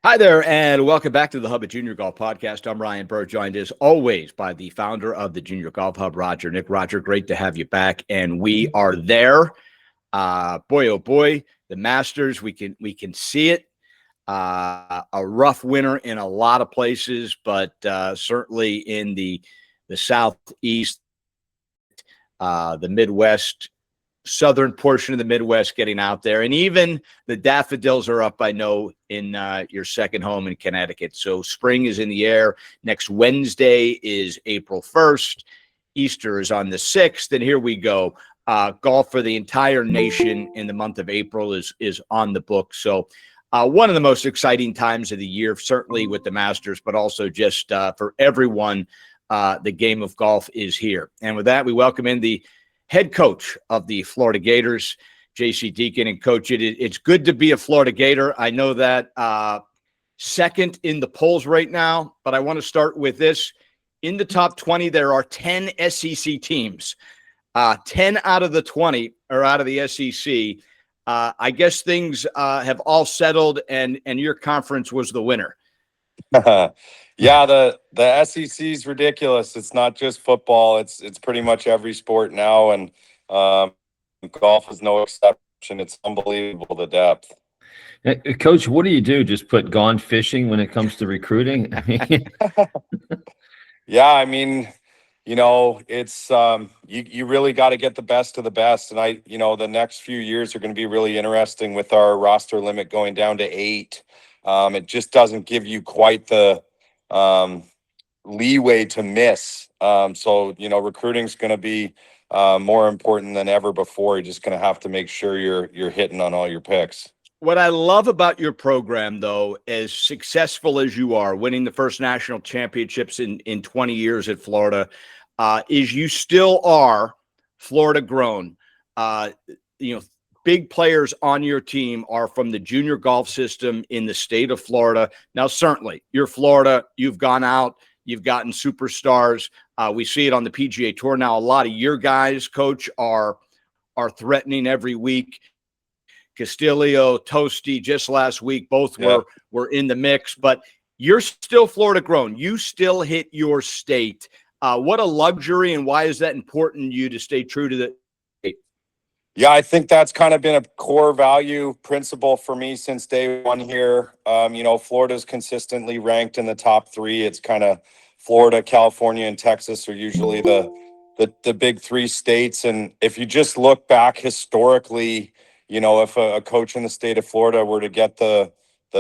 Hi there, and welcome back to the Hub of Junior Golf Podcast. I'm Ryan Burr, joined as always by the founder of the Junior Golf Hub, Roger Nick. Roger, great to have you back, and we are there. Boy, oh boy, the Masters. We can see it. A rough winter in a lot of places, but certainly in the Southeast, the Midwest, southern portion of the Midwest getting out there. And even the daffodils are up, I know, in your second home in Connecticut. So spring is in the air. Next Wednesday is April 1st. Easter is on the 6th. And here we go. Golf for the entire nation in the month of April is on the book. So one of the most exciting times of the year, certainly with the Masters, but also just for everyone, the game of golf is here. And with that, we welcome in the head coach of the Florida Gators, J.C. Deacon. And coach, it's good to be a Florida Gator. I know that second in the polls right now, but I want to start with this. In the top 20, there are 10 SEC teams. 10 out of the 20 are out of the SEC. I guess things have all settled, and your conference was the winner. Yeah, the SEC is ridiculous. It's not just football. It's pretty much every sport now, and golf is no exception. It's unbelievable, the depth. Coach, what do you do? Just put gone fishing when it comes to recruiting? I mean, Yeah, I mean, it's you really got to get the best of the best, and the next few years are going to be really interesting with our roster limit going down to 8. It just doesn't give you quite the leeway to miss. So recruiting is going to be more important than ever before. You're just going to have to make sure you're hitting on all your picks. What I love about your program, though, as successful as you are, winning the first national championships in 20 years at Florida, is you still are Florida grown. Big players on your team are from the junior golf system in the state of Florida. Now, certainly, you're Florida. You've gone out. You've gotten superstars. We see it on the PGA Tour now. A lot of your guys, Coach, are threatening every week. Castillo, Toasty, just last week, both were in the mix. But you're still Florida grown. You still hit your state. What a luxury, and why is that important to you to stay true to the state? Yeah, I think that's kind of been a core value principle for me since day one here. Florida's consistently ranked in the top 3. It's kind of Florida, California, and Texas are usually the big 3 states. And if you just look back historically, if a coach in the state of Florida were to get the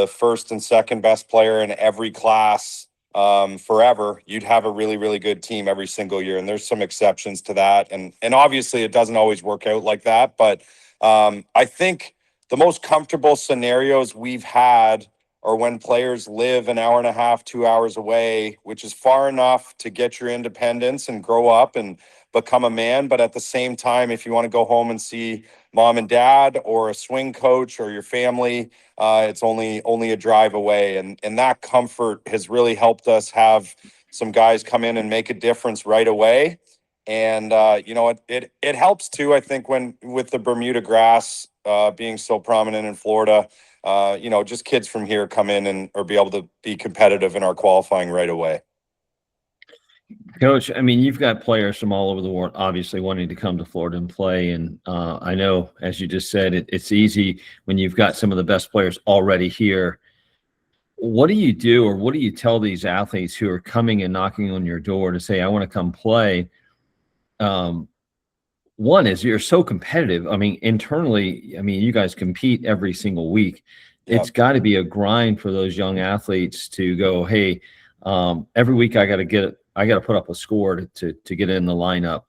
first and second best player in every class forever, you'd have a really, really good team every single year. And there's some exceptions to that. And obviously it doesn't always work out like that. But I think the most comfortable scenarios we've had are when players live an hour and a half, 2 hours away, which is far enough to get your independence and grow up and become a man. But at the same time, if you want to go home and see mom and dad or a swing coach or your family, it's only a drive away. And that comfort has really helped us have some guys come in and make a difference right away. And, it helps too, I think, when with the Bermuda grass being so prominent in Florida, just kids from here come in or be able to be competitive in our qualifying right away. Coach, I mean, you've got players from all over the world, obviously wanting to come to Florida and play. And I know, as you just said, it's easy when you've got some of the best players already here. What do you do, or what do you tell these athletes who are coming and knocking on your door to say, I want to come play? One is you're so competitive. I mean, internally, you guys compete every single week. Yep. It's got to be a grind for those young athletes to go, hey, every week I got to put up a score to get in the lineup.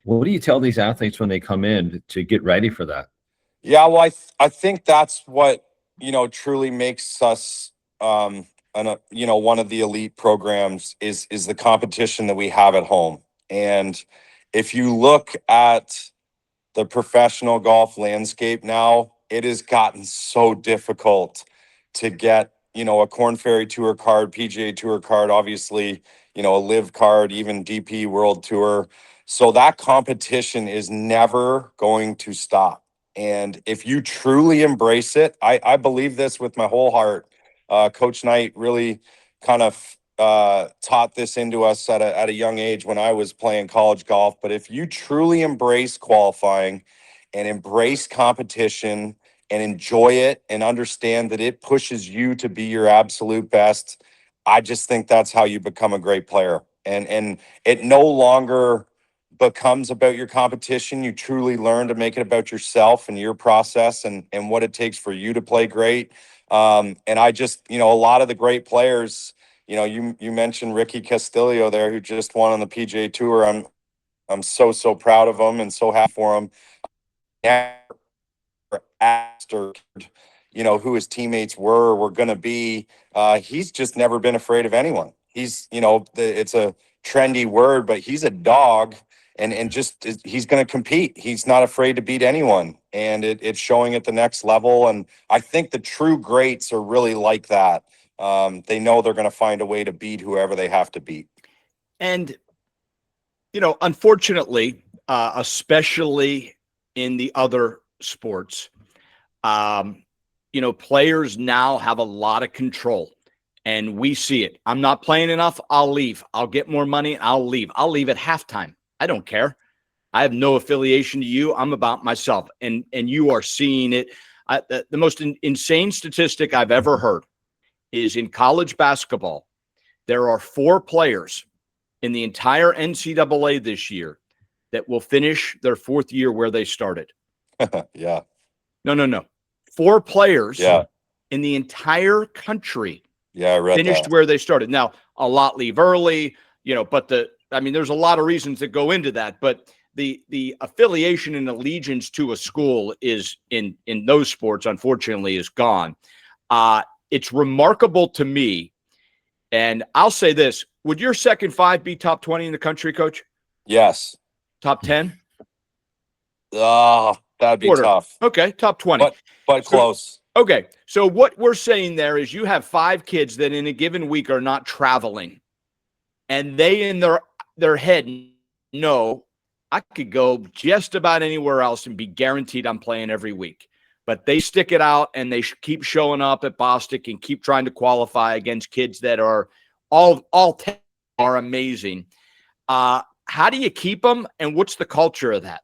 What do you tell these athletes when they come in to get ready for that? Yeah, well, I think that's what, truly makes us, one of the elite programs is the competition that we have at home. And if you look at the professional golf landscape now, it has gotten so difficult to get, a Korn Ferry Tour card, PGA Tour card, obviously, a Live card, even DP World Tour. So that competition is never going to stop. And if you truly embrace it, I believe this with my whole heart. Coach Knight really kind of taught this into us at a young age when I was playing college golf. But if you truly embrace qualifying and embrace competition and enjoy it and understand that it pushes you to be your absolute best, I just think that's how you become a great player. And it no longer becomes about your competition. You truly learn to make it about yourself and your process and what it takes for you to play great. And I just, a lot of the great players, you mentioned Ricky Castillo there, who just won on the PGA Tour. I'm so proud of him and so happy for him. Asked or who his teammates were going to be. He's just never been afraid of anyone. He's it's a trendy word, but he's a dog, and just he's going to compete. He's not afraid to beat anyone, and it's showing at the next level. And I think the true greats are really like that. They know they're going to find a way to beat whoever they have to beat. And unfortunately, especially in the other sports, players now have a lot of control, and we see it. I'm not playing enough, I'll leave. I'll get more money, I'll leave. I'll leave at halftime. I don't care. I have no affiliation to you. I'm about myself. And you are seeing it. The most insane statistic I've ever heard is in college basketball, there are 4 players in the entire NCAA this year that will finish their 4th year where they started. Yeah. No. 4 players in the entire country I read finished that. where they started. Now, a lot leave early, but there's a lot of reasons that go into that, but the affiliation and allegiance to a school is in those sports, unfortunately, is gone. It's remarkable to me. And I'll say this, would your second 5 be top 20 in the country, Coach? Yes. Top 10? That'd be tough. Okay, top 20. But close. Okay, so what we're saying there is you have 5 kids that in a given week are not traveling, and they in their head know I could go just about anywhere else and be guaranteed I'm playing every week. But they stick it out, and they keep showing up at Bostic and keep trying to qualify against kids that are all 10 are amazing. How do you keep them, and what's the culture of that?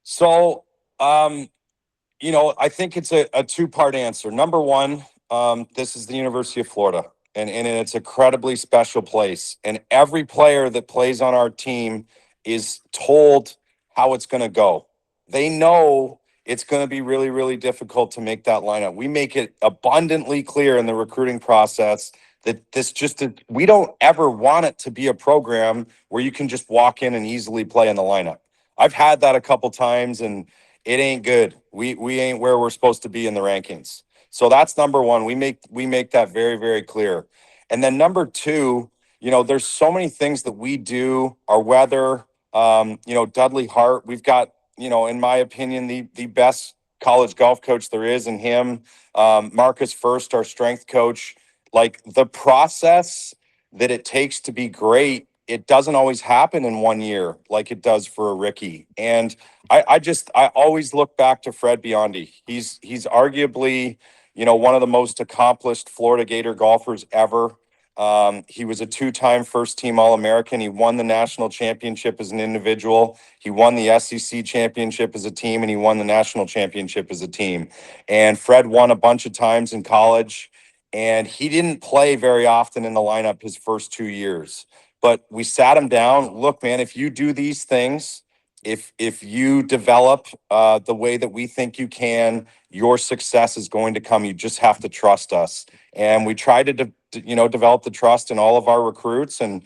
So, I think it's a 2-part answer. Number one, this is the University of Florida, and it's an incredibly special place. And every player that plays on our team is told how it's going to go. They know it's going to be really, really difficult to make that lineup. We make it abundantly clear in the recruiting process that we don't ever want it to be a program where you can just walk in and easily play in the lineup. I've had that a couple times, and it ain't good. We ain't where we're supposed to be in the rankings. So that's number one. We make that very, very clear. And then number 2, there's so many things that we do. Our weather, Dudley Hart, we've got, in my opinion, the best college golf coach there is in him. Marcus First, our strength coach. Like, the process that it takes to be great, it doesn't always happen in 1 year like it does for a Ricky. And I always look back to Fred Biondi. He's arguably, one of the most accomplished Florida Gator golfers ever. He was a 2-time first-team All-American. He won the national championship as an individual. He won the SEC championship as a team, and he won the national championship as a team. And Fred won a bunch of times in college, and he didn't play very often in the lineup his first 2 years. But we sat him down. Look, man, if you do these things, if you develop the way that we think you can, your success is going to come. You just have to trust us. And we try to develop the trust in all of our recruits, and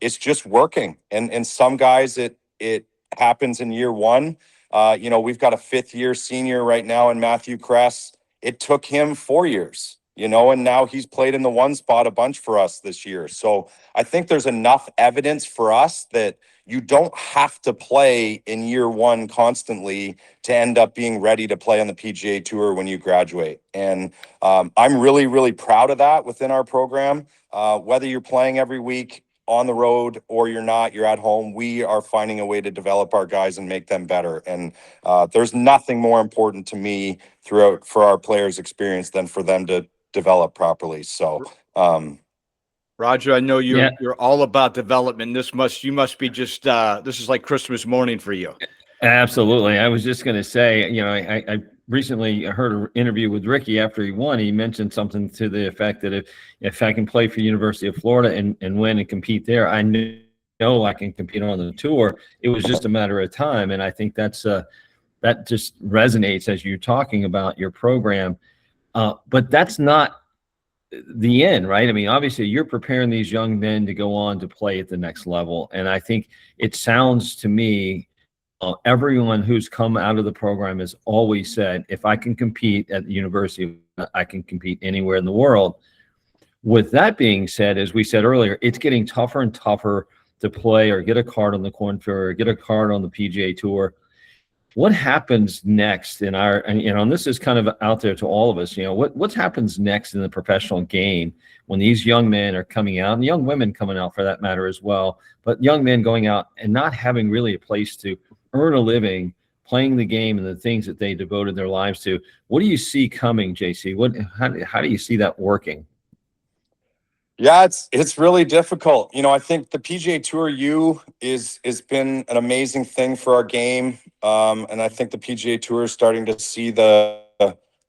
it's just working. And some guys, it happens in year 1. We've got a 5th-year senior right now in Matthew Kress. It took him 4 years. And now he's played in the 1 spot a bunch for us this year. So I think there's enough evidence for us that you don't have to play in year 1 constantly to end up being ready to play on the PGA Tour when you graduate. And I'm really, really proud of that within our program. Whether you're playing every week on the road or you're not, you're at home, we are finding a way to develop our guys and make them better. And there's nothing more important to me for our players' experience than for them to develop properly. So, Roger, I know Yeah. you're all about development. You must be just this is like Christmas morning for you. Absolutely. I was just going to say, I recently heard an interview with Ricky after he won. He mentioned something to the effect that if I can play for University of Florida and win and compete there, I know I can compete on the tour. It was just a matter of time. And I think that just resonates as you're talking about your program. But that's not the end, right? I mean, obviously you're preparing these young men to go on to play at the next level. And I think it sounds to me, everyone who's come out of the program has always said, if I can compete at the university, I can compete anywhere in the world. With that being said, as we said earlier, it's getting tougher and tougher to play or get a card on the Corn Ferry or get a card on the PGA Tour. What happens next and this is kind of out there to all of us, what happens next in the professional game when these young men are coming out, and young women coming out for that matter as well, but young men going out and not having really a place to earn a living playing the game and the things that they devoted their lives to. What do you see coming, JC? How do you see that working? Yeah, it's really difficult. I think the PGA Tour U is been an amazing thing for our game, and I think the PGA Tour is starting to see the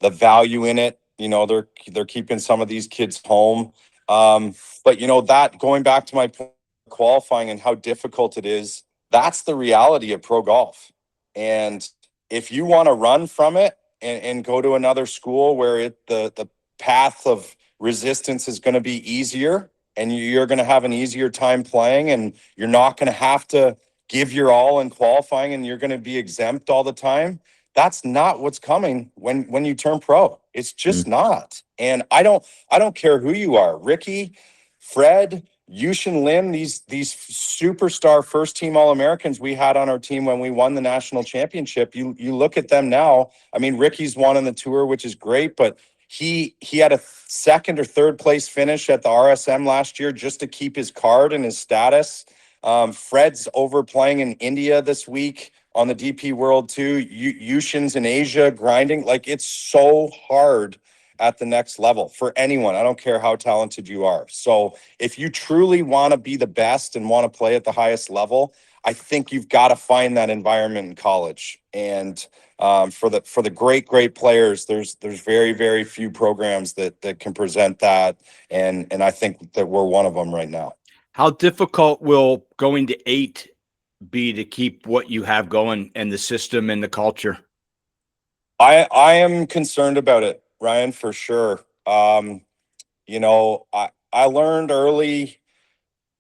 value in it. They're keeping some of these kids home, but that going back to my point, qualifying and how difficult it is. That's the reality of pro golf, and if you want to run from it and go to another school where the path of resistance is going to be easier and you're going to have an easier time playing and you're not going to have to give your all in qualifying and you're going to be exempt all the time. That's not what's coming when you turn pro. It's just not. And I don't care who you are, Ricky, Fred, Yushin Lim, these superstar first team All-Americans we had on our team when we won the national championship. You look at them now. I mean, Ricky's won on the tour, which is great, but he had a second or third place finish at the RSM last year just to keep his card and his status. Fred's over playing in India this week on the DP World too. Yushin's in Asia grinding. Like, it's so hard at the next level for anyone. I don't care how talented you are. So if you truly want to be the best and want to play at the highest level, I think you've got to find that environment in college. And for the great players, there's very, very few programs that can present that. And I think that we're one of them right now. How difficult will going to 8 be to keep what you have going and the system and the culture? I am concerned about it, Ryan, for sure. I learned early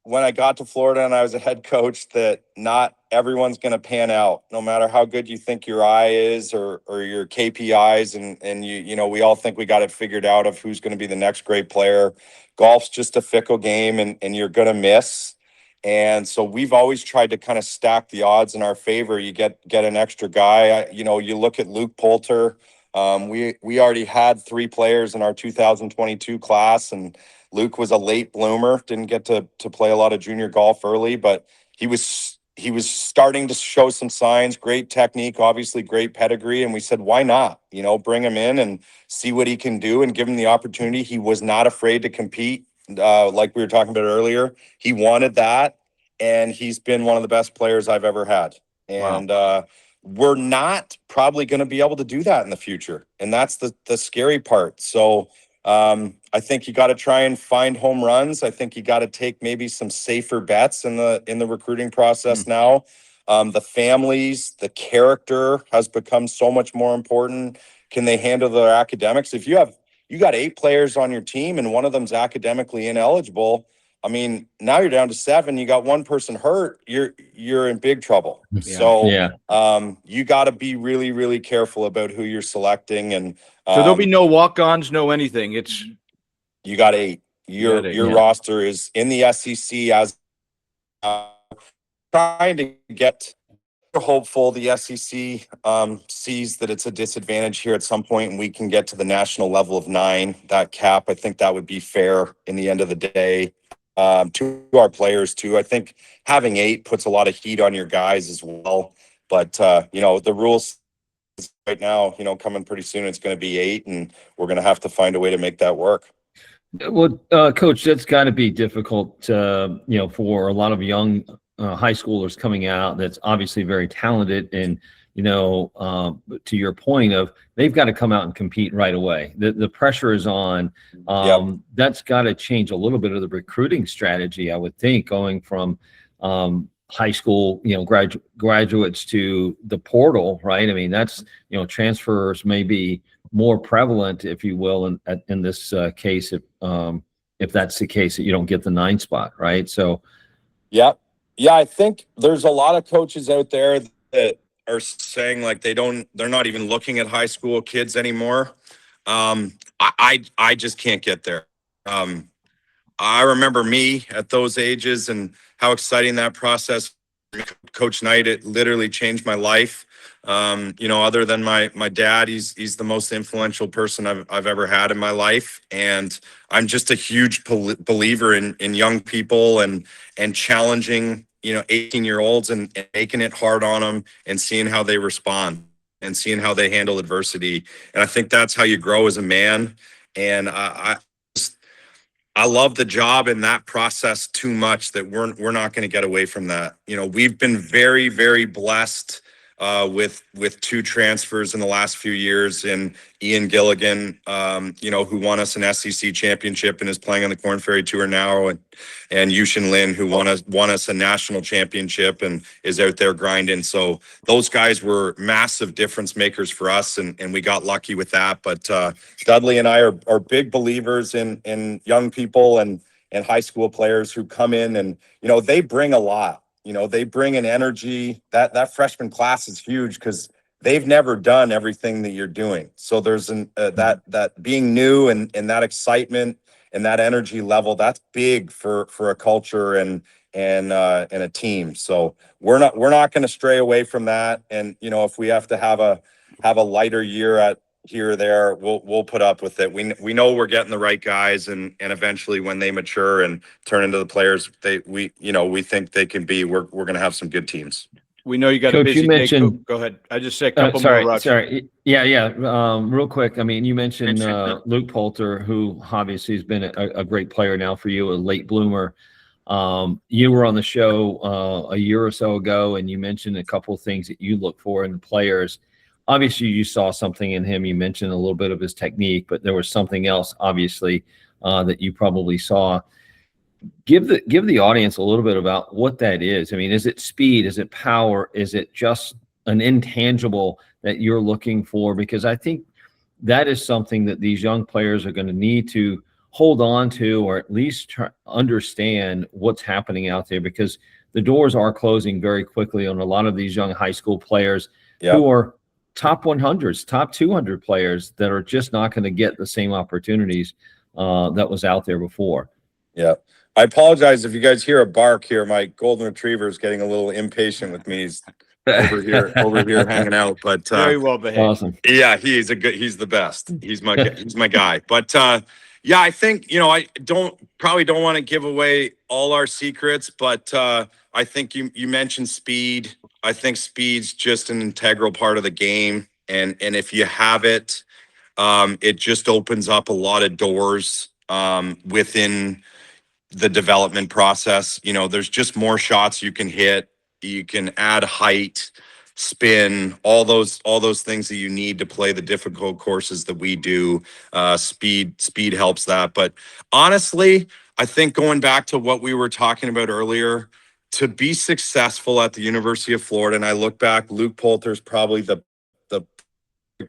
when I got to Florida and I was a head coach that not everyone's going to pan out, no matter how good you think your eye is or your KPIs. And we all think we got it figured out of who's going to be the next great player. Golf's just a fickle game and you're going to miss. And so we've always tried to kind of stack the odds in our favor. You get an extra guy. You look at Luke Poulter. We already had 3 players in our 2022 class, and Luke was a late bloomer, didn't get to play a lot of junior golf early, but he was starting to show some signs, great technique, obviously great pedigree. And we said, why not, bring him in and see what he can do and give him the opportunity. He was not afraid to compete. Like we were talking about earlier, he wanted that. And he's been one of the best players I've ever had. And, we're not probably going to be able to do that in the future. And that's the scary part. So, I think you got to try and find home runs. I think you got to take maybe some safer bets in the recruiting process now. The families, the character has become so much more important. Can they handle their academics? If you got 8 players on your team and one of them's academically ineligible, I mean, now you're down to 7. You got one person hurt. You're in big trouble. Yeah. So, you got to be really, really careful about who you're selecting. And so there'll be no walk-ons, no anything. You got 8. Your roster is in the SEC as trying to get hopeful the SEC sees that it's a disadvantage here at some point and we can get to the national level of 9, that cap. I think that would be fair in the end of the day. To our players too. I think having 8 puts a lot of heat on your guys as well. But the rules right now, coming pretty soon, it's going to be 8, and we're going to have to find a way to make that work. Well, Coach, that's got to be difficult, for a lot of young high schoolers coming out. That's obviously very talented, and to your point of they've got to come out and compete right away. The pressure is on. Yep. That's got to change a little bit of the recruiting strategy, I would think, going from high school, graduates to the portal, right? I mean, that's transfers may be more prevalent, if you will, in this case, if that's the case that you don't get the 9 spot, right? So, yeah, I think there's a lot of coaches out there that are saying like they're not even looking at high school kids anymore. I just can't get there. I remember me at those ages and how exciting that process. Coach Knight, it literally changed my life. Other than my dad, he's the most influential person I've ever had in my life, and I'm just a huge believer in young people and challenging 18-year-olds and making it hard on them and seeing how they respond and seeing how they handle adversity. And I think that's how you grow as a man. And I love the job in that process too much that we're not going to get away from that. We've been very, very blessed with 2 transfers in the last few years, and Ian Gilligan, who won us an SEC championship and is playing on the Corn Ferry Tour now, and Yushin Lin, who won us a national championship and is out there grinding. So those guys were massive difference makers for us, and we got lucky with that. But Dudley and I are big believers in young people and high school players who come in, and they bring a lot. They bring an energy. That freshman class is huge because they've never done everything that you're doing. So there's that being new and that excitement and that energy level, that's big for a culture and a team. So we're not going to stray away from that. And if we have to have a lighter year at here or there, we'll put up with it. We know we're getting the right guys, and eventually when they mature and turn into the players we think they can be, we're going to have some good teams. We know you got Coach, a busy you mentioned, day. Go ahead. I just say a couple sorry, more. Sorry. Yeah. Real quick. I mean, you mentioned Luke Poulter, who obviously has been a great player now for you, a late bloomer. You were on the show a year or so ago, and you mentioned a couple of things that you look for in the players. Obviously, you saw something in him. You mentioned a little bit of his technique, but there was something else, obviously, that you probably saw. Give the audience a little bit about what that is. I mean, is it speed? Is it power? Is it just an intangible that you're looking for? Because I think that is something that these young players are going to need to hold on to, or at least understand what's happening out there, because the doors are closing very quickly on a lot of these young high school players who are top 100s, top 200 players that are just not going to get the same opportunities that was out there before. Yeah. I apologize if you guys hear a bark here. My golden retriever is getting a little impatient with me. He's over here hanging out, but very well behaved. Awesome. Yeah, he's the best. He's my guy. But yeah, I think, I don't want to give away all our secrets, but I think you mentioned speed. I think speed's just an integral part of the game. And if you have it, it just opens up a lot of doors within the development process. There's just more shots you can hit. You can add height, spin, all those things that you need to play the difficult courses that we do. Speed helps that. But honestly, I think going back to what we were talking about earlier, to be successful at the University of Florida, and I look back, Luke Poulter's probably the you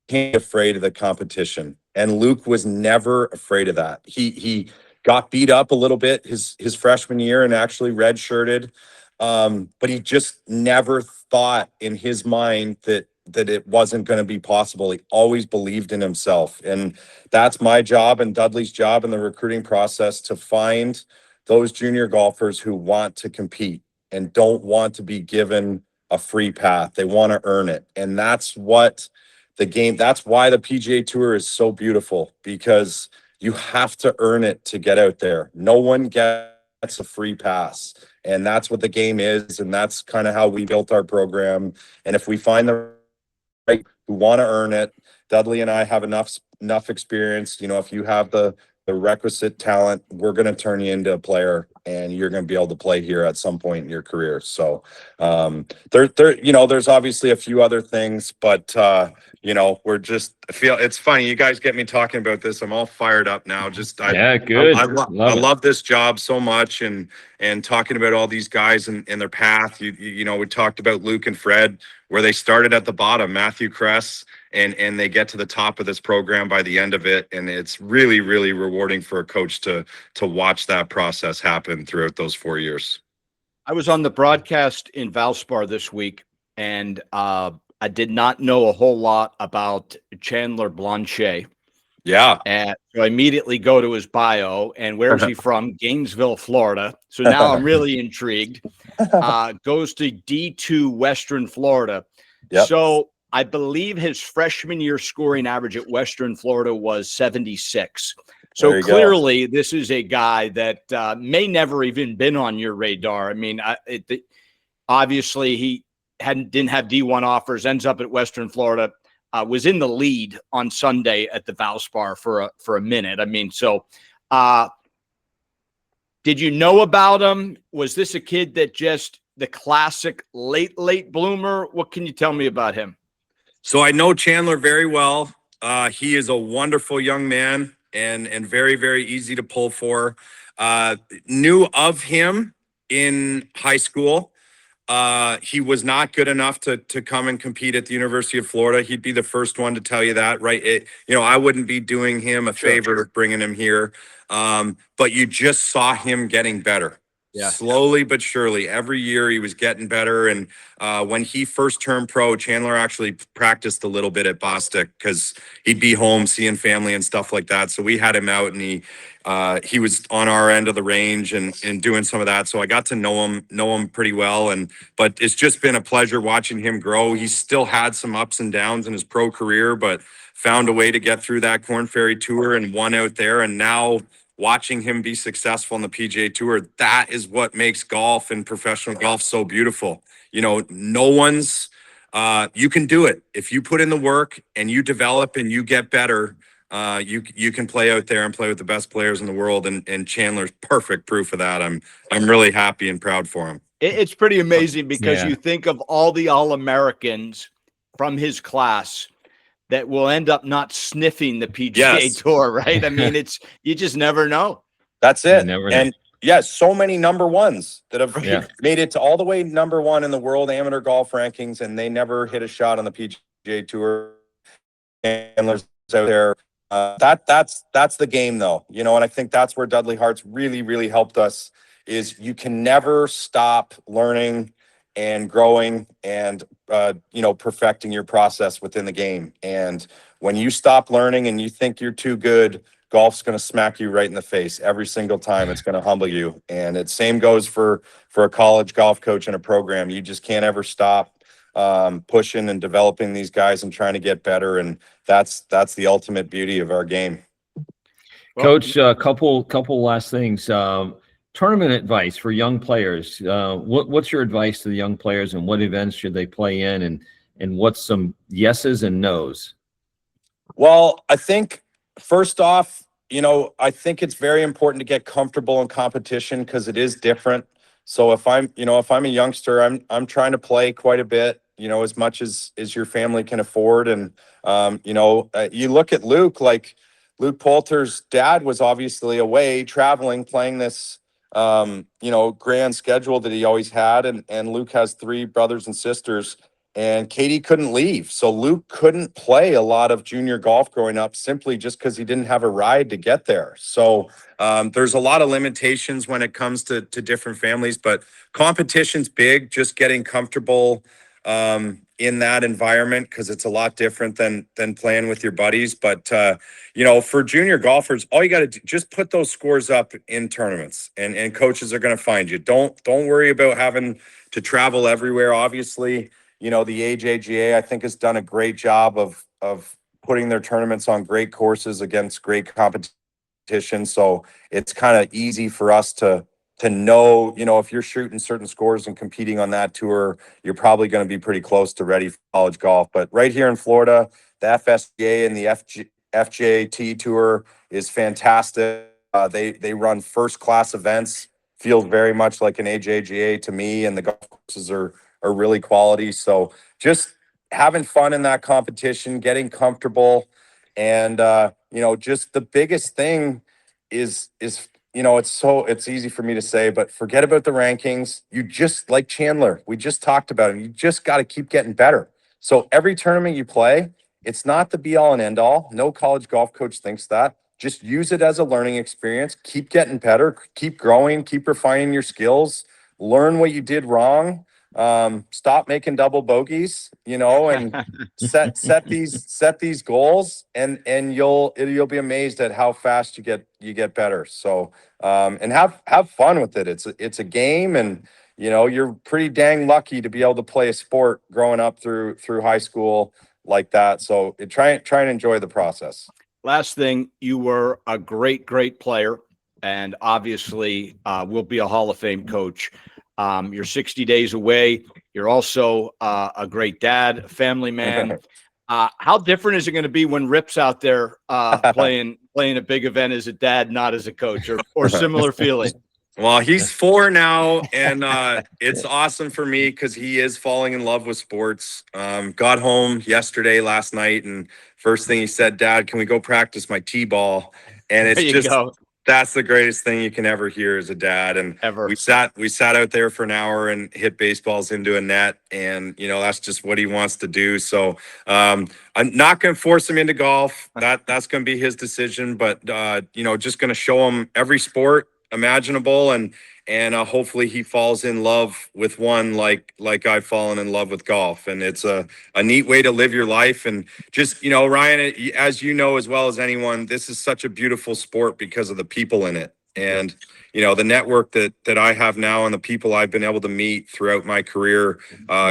can't be afraid of the competition. And Luke was never afraid of that. He got beat up a little bit his freshman year and actually redshirted. But he just never thought in his mind that it wasn't going to be possible. He always believed in himself. And that's my job and Dudley's job in the recruiting process, to find those junior golfers who want to compete and don't want to be given a free path. They want to earn it. And that's what that's why the PGA Tour is so beautiful, because you have to earn it to get out there. No one gets that's a free pass. And that's what the game is. And that's kind of how we built our program. And if we find the right who want to earn it, Dudley and I have enough experience. If you have the requisite talent, we're going to turn you into a player, and you're going to be able to play here at some point in your career. So there's obviously a few other things, but it's funny. You guys get me talking about this. I'm all fired up now. Good. I love this job so much, and talking about all these guys and their path. We talked about Luke and Fred, where they started at the bottom, Matthew Kress, and they get to the top of this program by the end of it. And it's really, really rewarding for a coach to watch that process happen throughout those 4 years. I was on the broadcast in Valspar this week, and I did not know a whole lot about Chandler Blanchet. Yeah. And so I immediately go to his bio, and where's he from? Gainesville, Florida. So now I'm really intrigued. Goes to D2 Western Florida. Yep. So I believe his freshman year scoring average at Western Florida was 76. So clearly this is a guy that may never even been on your radar. I mean, obviously he didn't have D1 offers, ends up at Western Florida, was in the lead on Sunday at the Valspar for a minute. I mean, so did you know about him? Was this a kid that just the classic late bloomer? What can you tell me about him? So I know Chandler very well. He is a wonderful young man and very, very easy to pull for. Knew of him in high school. He was not good enough to come and compete at the University of Florida. He'd be the first one to tell you that, right? I wouldn't be doing him a favor bringing him here. But you just saw him getting better. Yeah. Slowly but surely. Every year he was getting better. And when he first turned pro, Chandler actually practiced a little bit at Bostic because he'd be home seeing family and stuff like that. So we had him out, and he was on our end of the range and doing some of that. So I got to know him pretty well. But it's just been a pleasure watching him grow. He's still had some ups and downs in his pro career, but found a way to get through that Korn Ferry Tour and won out there. And now watching him be successful in the PGA Tour, that is what makes golf and professional golf so beautiful. No one's, you can do it. If you put in the work and you develop and you get better, you can play out there and play with the best players in the world. And Chandler's perfect proof of that. I'm really happy and proud for him. It's pretty amazing because you think of all the All-Americans from his class that will end up not sniffing the PGA Tour, right? I mean, you just never know. That's it. And so many number ones that have made it to all the way number one in the world amateur golf rankings, and they never hit a shot on the PGA Tour. Chandler's out there. That's the game, though. And I think that's where Dudley Hart's really, really helped us. Is you can never stop learning and growing and perfecting your process within the game. And when you stop learning and you think you're too good, golf's going to smack you right in the face every single time. It's going to humble you. And it same goes for a college golf coach in a program. You just can't ever stop pushing and developing these guys and trying to get better. And that's the ultimate beauty of our game. Coach, a couple last things. Tournament advice for young players. What's your advice to the young players, and what events should they play in, and what's some yeses and nos? Well, I think first off, I think it's very important to get comfortable in competition because it is different. So if I'm a youngster, I'm trying to play quite a bit, as much as your family can afford. And you look at Luke, like Luke Poulter's dad was obviously away traveling, playing this grand schedule that he always had. And Luke has 3 brothers and sisters, and Katie couldn't leave. So Luke couldn't play a lot of junior golf growing up simply just because he didn't have a ride to get there. So there's a lot of limitations when it comes to different families, but competition's big, just getting comfortable in that environment, because it's a lot different than playing with your buddies. But for junior golfers, all you got to do, just put those scores up in tournaments, and coaches are going to find you. Don't worry about having to travel everywhere. Obviously, the AJGA, I think, has done a great job of putting their tournaments on great courses against great competition. So it's kind of easy for us to to know, if you're shooting certain scores and competing on that tour, you're probably going to be pretty close to ready for college golf. But right here in Florida, the FSGA and the FJT tour is fantastic. They run first class events. Feels very much like an AJGA to me, and the golf courses are really quality. So just having fun in that competition, getting comfortable, and just the biggest thing is it's easy for me to say, but forget about the rankings. You just, like Chandler, we just talked about it. You just got to keep getting better. So every tournament you play, it's not the be all and end all. No college golf coach thinks that. Just use it as a learning experience. Keep getting better, keep growing, keep refining your skills, learn what you did wrong. Stop making double bogeys, and set these goals, and you'll be amazed at how fast you get better. So and have fun with it. It's a game, and you're pretty dang lucky to be able to play a sport growing up through high school like that. So try and enjoy the process. Last thing, you were a great player, and obviously will be a Hall of Fame coach. You're 60 days away. You're also a great dad, a family man. How different is it going to be when Rip's out there playing a big event as a dad, not as a coach, or similar feeling? Well, he's 4 now, and it's awesome for me because he is falling in love with sports. Got home last night, and first thing he said, "Dad, can we go practice my T-ball?" And it's that's the greatest thing you can ever hear as a dad. And we sat out there for an hour and hit baseballs into a net, and that's just what he wants to do. So I'm not going to force him into golf. That's going to be his decision, but just going to show him every sport imaginable, and hopefully he falls in love with one like I've fallen in love with golf. And it's a neat way to live your life. And just Ryan, as you know as well as anyone, this is such a beautiful sport because of the people in it, and the network that I have now and the people I've been able to meet throughout my career.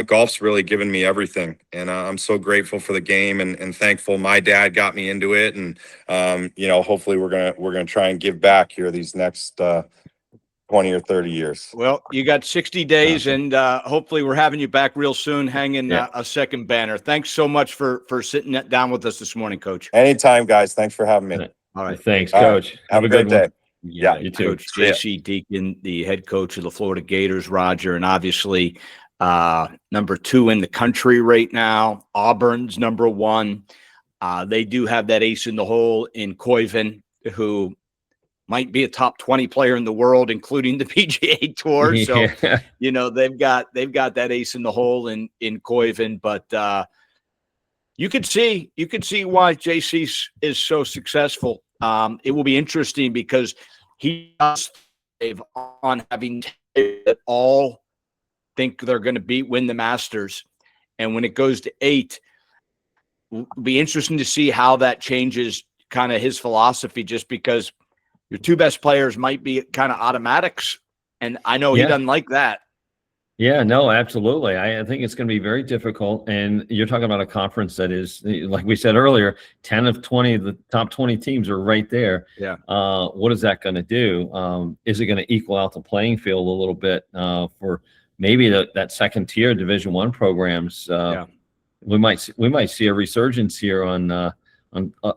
Golf's really given me everything, and I'm so grateful for the game, and thankful my dad got me into it. And hopefully we're gonna try and give back here these next 20 or 30 years. Well, you got 60 days, and hopefully we're having you back real soon, hanging a second banner. Thanks so much for sitting down with us this morning, Coach. Anytime, guys. Thanks for having me. All right. Thanks, Coach. Have a great day. Yeah, you too. Coach JC Deacon, the head coach of the Florida Gators, Roger, and obviously number 2 in the country right now. Auburn's number 1. They do have that ace in the hole in Koiven, who might be a top 20 player in the world, including the PGA Tour. So, they've got that ace in the hole in Koiven. But you could see why JC is so successful. It will be interesting because he does save on having that all think they're going to win the Masters. And when it goes to 8, it'll be interesting to see how that changes kind of his philosophy, just because your 2 best players might be kind of automatics. And I know he doesn't like that. Yeah, no, absolutely. I think it's going to be very difficult. And you're talking about a conference that is, like we said earlier, 10 of 20 of the top 20 teams are right there. Yeah. What is that going to do? Is it going to equal out the playing field a little bit for maybe that second tier Division I programs? We might see a resurgence here on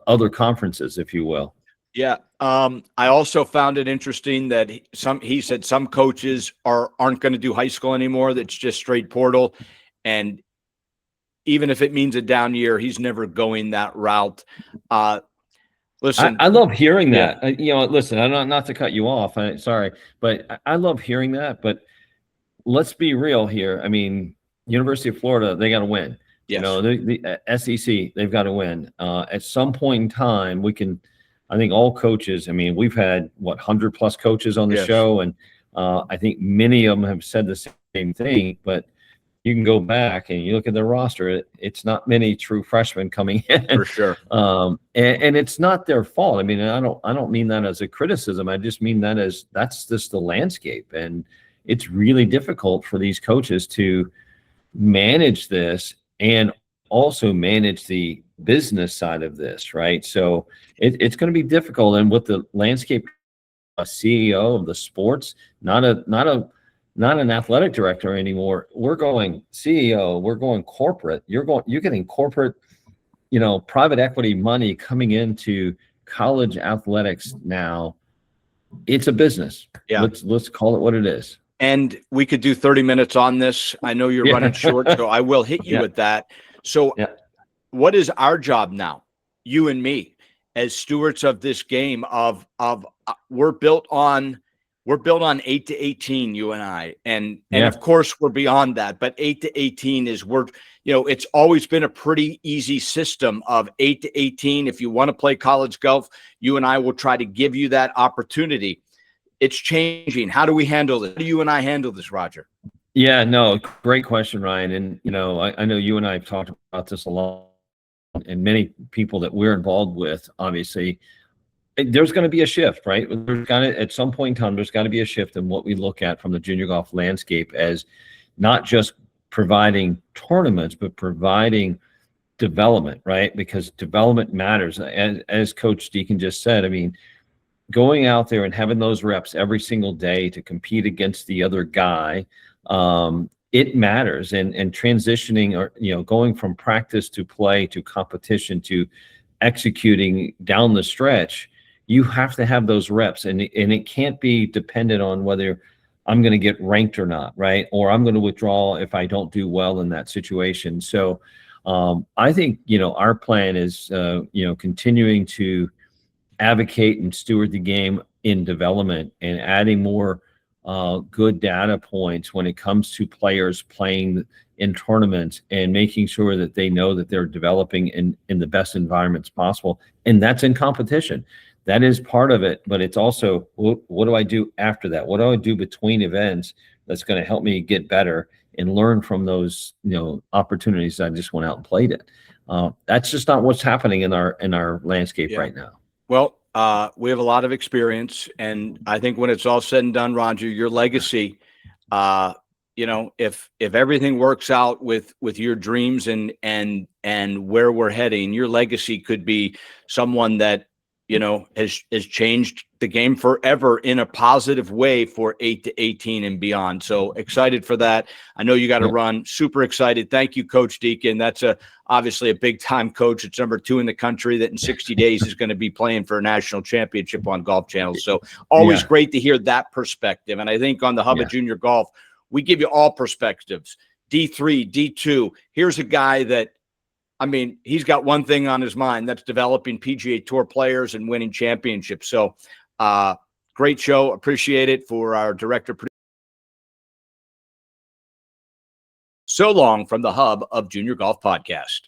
other conferences, if you will. Yeah. I also found it interesting that he said some coaches aren't going to do high school anymore. That's just straight portal. And even if it means a down year, he's never going that route. Listen, I love hearing that. Listen, I'm not to cut you off. Sorry, but I love hearing that. But let's be real here. I mean, University of Florida, they got to win. Yes. The SEC, they've got to win. At some point in time, I think all coaches, I mean, we've had 100+ coaches on the show, and I think many of them have said the same thing, but you can go back and you look at their roster, it's not many true freshmen coming in. For sure. And it's not their fault. I mean, I don't mean that as a criticism. I just mean that's just the landscape. And it's really difficult for these coaches to manage this and also manage the business side of this, right? So it's going to be difficult. And with the landscape CEO of the sports, not an athletic director anymore. We're going CEO, we're going corporate. You're getting corporate, private equity money coming into college athletics now. It's a business. Yeah. Let's call it what it is. And we could do 30 minutes on this. I know you're running short, so I will hit you with that. So what is our job now, you and me, as stewards of this game we're built on 8 to 18, you and I, and of course we're beyond that, but 8 to 18 is it's always been a pretty easy system of 8 to 18. If you want to play college golf, you and I will try to give you that opportunity. It's changing. How do we handle this? How do you and I handle this, Roger? Yeah, no, great question, Ryan. And, I know you and I have talked about this a lot, and many people that we're involved with, obviously, there's going to be a shift, right? At some point in time, there's got to be a shift in what we look at from the junior golf landscape as not just providing tournaments, but providing development, right? Because development matters. As Coach Deacon just said, I mean, going out there and having those reps every single day to compete against the other guy, it matters. And transitioning, or going from practice to play to competition to executing down the stretch, you have to have those reps, and it can't be dependent on whether I'm going to get ranked or not, right? Or I'm going to withdraw if I don't do well in that situation. So I think our plan is continuing to advocate and steward the game in development and adding more good data points when it comes to players playing in tournaments and making sure that they know that they're developing in the best environments possible. And that's in competition. That is part of it, but it's also, what do I do after that? What do I do between events that's going to help me get better and learn from those, opportunities I just went out and played it? That's just not what's happening in our landscape right now. Well, we have a lot of experience, and I think when it's all said and done, Roger, your legacy, if everything works out with your dreams and where we're heading, your legacy could be someone that has changed the game forever in a positive way for 8 to 18 and beyond. So excited for that. I know you got to run. Super excited. Thank you, Coach Deacon. That's obviously a big time coach. It's number 2 in the country that in 60 days is going to be playing for a national championship on Golf Channel. So always great to hear that perspective. And I think on the Hub of Junior Golf, we give you all perspectives. D3, D2. Here's a guy that, he's got one thing on his mind. That's developing PGA Tour players and winning championships. So great show. Appreciate it. For our director. So long from the Hub of Junior Golf Podcast.